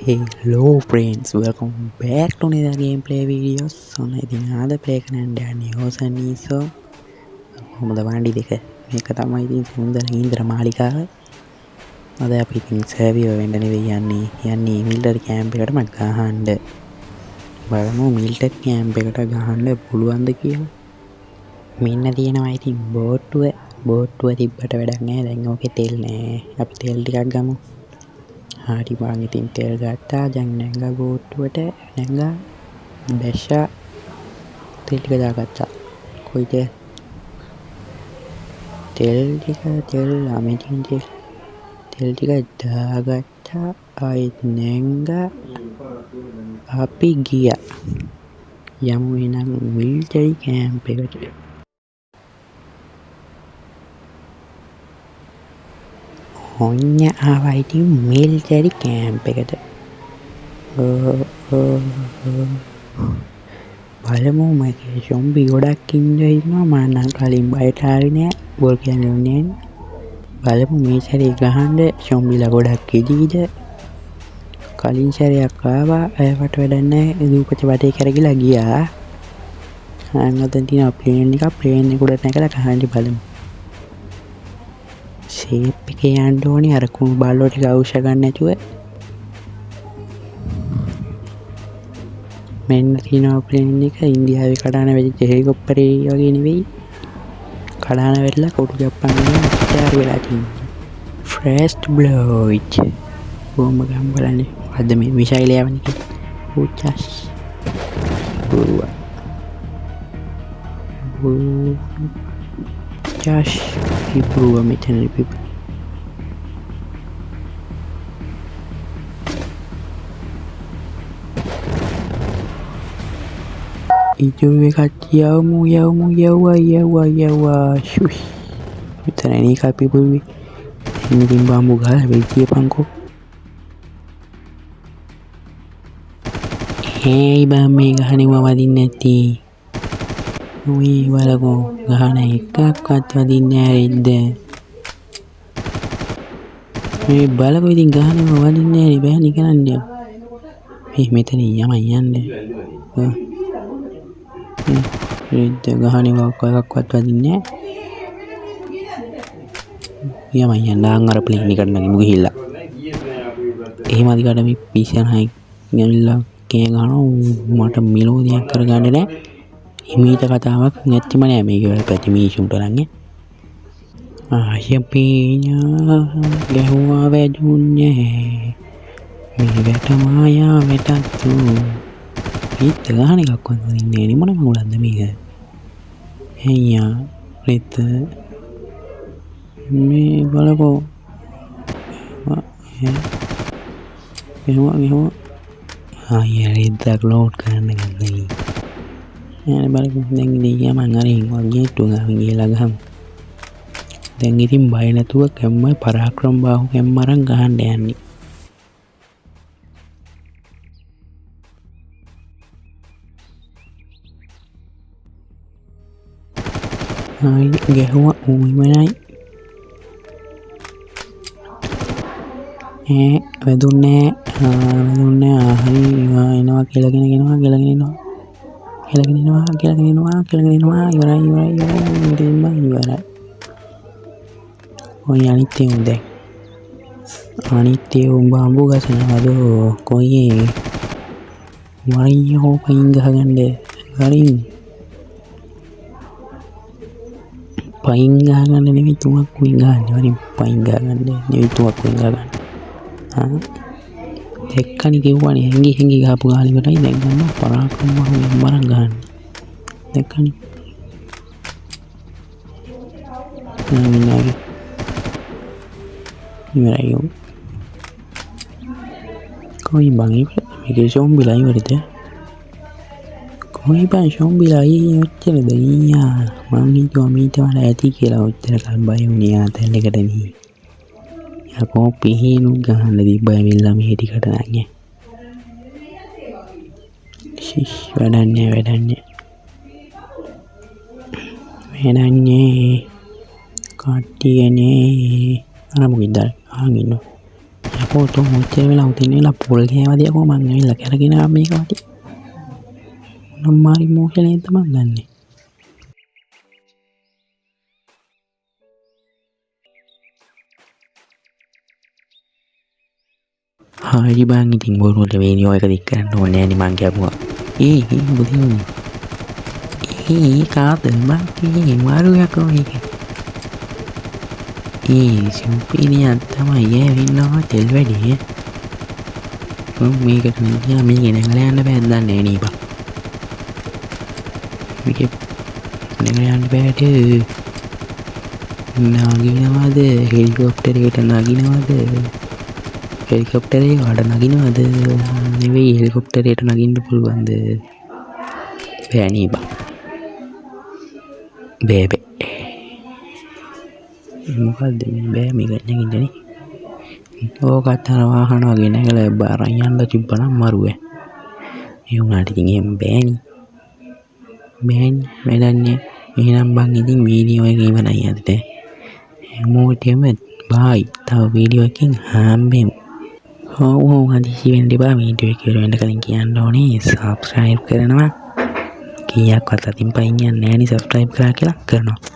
Hello friends, welcome back to another gameplay videos. ඉතින් ආද play කරන්න යන්නේ හොසන් නීසෝ කොහොමද වාණ්ඩි දෙක මේක තමයි ඉතින් සුන්දර ඉන්ද්‍ර මාලිකාව. අද අපි ඉතින් සර්වියර් වෙන්න නෙවෙයි යන්නේ මිලිටරි කැම්ප් එකටම ගහන්න. බලමු මිලිටරි කැම්ප් එකට ගහන්න පුළුවන්ද කියලා. මෙන්න තියෙනවා ඉතින් බෝට්ටුව තිබ්බට වැඩක් නැහැ. දැන් ඕකේ තෙල් නැහැ. අපි තෙල් ටිකක් ගමු. හරි බං ඉතින් තෙල් ගත්තා. දැන් නැංගා බෝට්ටුවට නැංගා බැස්සා තෙල් ටික දාගත්තා. කොයිද තෙල් ටික අමෙකින් තෙල් ටික දාගත්තා. ආයෙත් නැංගා අපි ගියා. යමු එහෙනම් මිලිටරි කැම්ප් එකට. ඔන්න ආවා ඉතින් මිලිටරි කැම්ප් එකට. බලමු මගේ සොම්බි ගොඩක් ඉන්නවා. මම නම් කලින් බයට ආවේ නෑ. බෝල් කියන්නේ නෑ. බලමු මේ සැරේ ගහන්න සොම්බිලා ගොඩක් ඉදීද. කලින් සැරයක් ආවා ඒවට වැඩක් නෑ. දූපත වටේ කරගිලා ගියා. අන්නතෙන් තියෙන ප්ලේන් එක උඩට නැගලා ගහන්න බලමු. ෂේප් එකේ යන්න ඕනේ අර කුණු බල්ලෝ ටික අවශ්‍ය ගන්න නැතුව. මෙන්න තියෙනවා ප්ලේන් එක. ඉන්දියාවේ කඩාන වෙච්ච හෙලිකොප්ටරේ වගේ නෙවෙයි. කඩාන වෙලා කොටු ජප්පන්නේ ඉච්චාර වෙලා තියෙනවා. ෆ්‍රස්ට් බ්ලෝයිට් බෝම්බ ගම් බලන්නේ. අද මේ මිසයිල් යවන්නේ කියලා. උචස් බොරුවා Josh people meeting people. Itu dekat yamu shush. Kita ni kapi beri. Ini timbang bugal beri pangko. Hey bame gahani wawadin neti. Wih walago gahana එකක් වදින්න ඇරිද්ද මේ බලකො ඉතින් ගහනම වදින්න ඇරි බෑනි කරන්නේ මේ මෙතන යන්නේ රිද්ද ගහනේ එකක්වත් වදින්නේ නැහැ යන්න අර ප්ලේන් එකට නගිමු ගිහිල්ලා එහෙම අදිකට මේ පිස්සන් හයි ගිහිල්ලා කෑ ගහනවා මට මෙලෝදියක් කරගන්න නැහැ හිමීට කතාවක් නැත්තිම නෑ මේක පැති මිනිසුන්ට නංගේ ආයපීඥා ගැහුවා වැදුන්නේ මේ වැට මායා වැටත්තු හිත ගහන එකක් වදින්නේ නේ මොන මගුලක්ද මේක හයියා රිත මේ බලකෝ ගැහුවා ආයෙ රිද්දක් ලෝඩ් කරන්න ගන්නයි බලකෝ දැන් ඉතින් මං අර වගේ ටුගාවෙන් ගිහලා ගහමු. දැන් ඉතින් බය නැතුව කැම්මයි පරාක්‍රම බාහුව කැම්ම අරන් ගහන්න යන්නේ. ආයි ගැහුවා උයිමනයි. වැදුන්නේ හරි එනවා කියලාගෙන එනවා ඉවරයි. ඔය අනිත්‍ය උන්ද උඹ අඹු ගසනවද කොයි වරිය හොපින් ගහගන්න ගරින් පයින් ගහගන්න නෙවෙයි තුමක් කුයින් ගහන්න වරින් පයින් ගහගන්න නෙවෙයි තුමක් කුයින් ගහගන්න දෙක්කනි කිව්වනේ හැංගි ගහපු ගාලෙකටයි දැන් ගන්න පරාක්‍රම වහුවෙන් මරන් ගහන්න දෙක්කනි ඉවරයි කොයි බං මේකේ සොම්බිලා ඉවරද කොයි බං සොම්බිලා ඔච්චරද ඊයා මං හිතුවා මීට වඩා ඇති කියලා ඔච්චර කල් බය වුණේ ආතල් එකට නේ යකෝ පිහිනු ගහන්න තිබ්බා මෙල්ලා මෙහෙ ටිකට නංගේ ශිෂ් වැඩන්නේ කට්ටියනේ අර මොකද අහන් ඉන්නවා අපෝ තෝ මොච්චර වෙලා උතින් වෙලා පොල් ගෑවදියා කො මං ඇවිල්ලා කරගෙන ආව මේක වටි නම් මාරි මෝෂලෙන්ද මන් දන්නේ හරි බං ඉතින් බොරුවට වීඩියෝ එක දික් කරන්න ඕනේ නෑනේ මං කියපුවා බුදියෝනේ කාද බං මාරුයක් මේක සුපිරියක් තමයි ඇවිල්ලා තෙල් වැඩි මේකට නිදියා මේක නැගලා යන්න බෑ දන්නේ නෑ නේ බං මේක නැගලා යන්න බෑට නගිනවද හෙලිකොප්ටරේට නගිනවද හෙලිකොප්ටරේ වඩ නගිනවද නෙවෙයි හෙලිකොප්ටරේට නගින්න පුළුවන්ද බෑ නේ බං බෑ මොකද්ද බෑ මේක නැගින්නනේ ඕකත් අර වාහන වගේ නැගලා බාරන් යන්න තිබ්බනම් මරුවේ ඒ වුණාට ඉතින් එහෙම බෑනේ වැඩන්නේ එහෙනම් බං ඉතින් වීඩියෝ එක ඉවරයි අදට හැමෝටම බයි තව වීඩියෝ එකකින් හම්බෙමු ඔව් හදිසි වෙන්න එපා වීඩියෝ එක ඉවර වෙන්න කලින් කියන්න ඕනේ සබ්ස්ක්‍රයිබ් කරනවා කීයක්වත් අතින් පයින් යන්නේ නැහැ නේ සබ්ස්ක්‍රයිබ් කරා කියලා කරනවා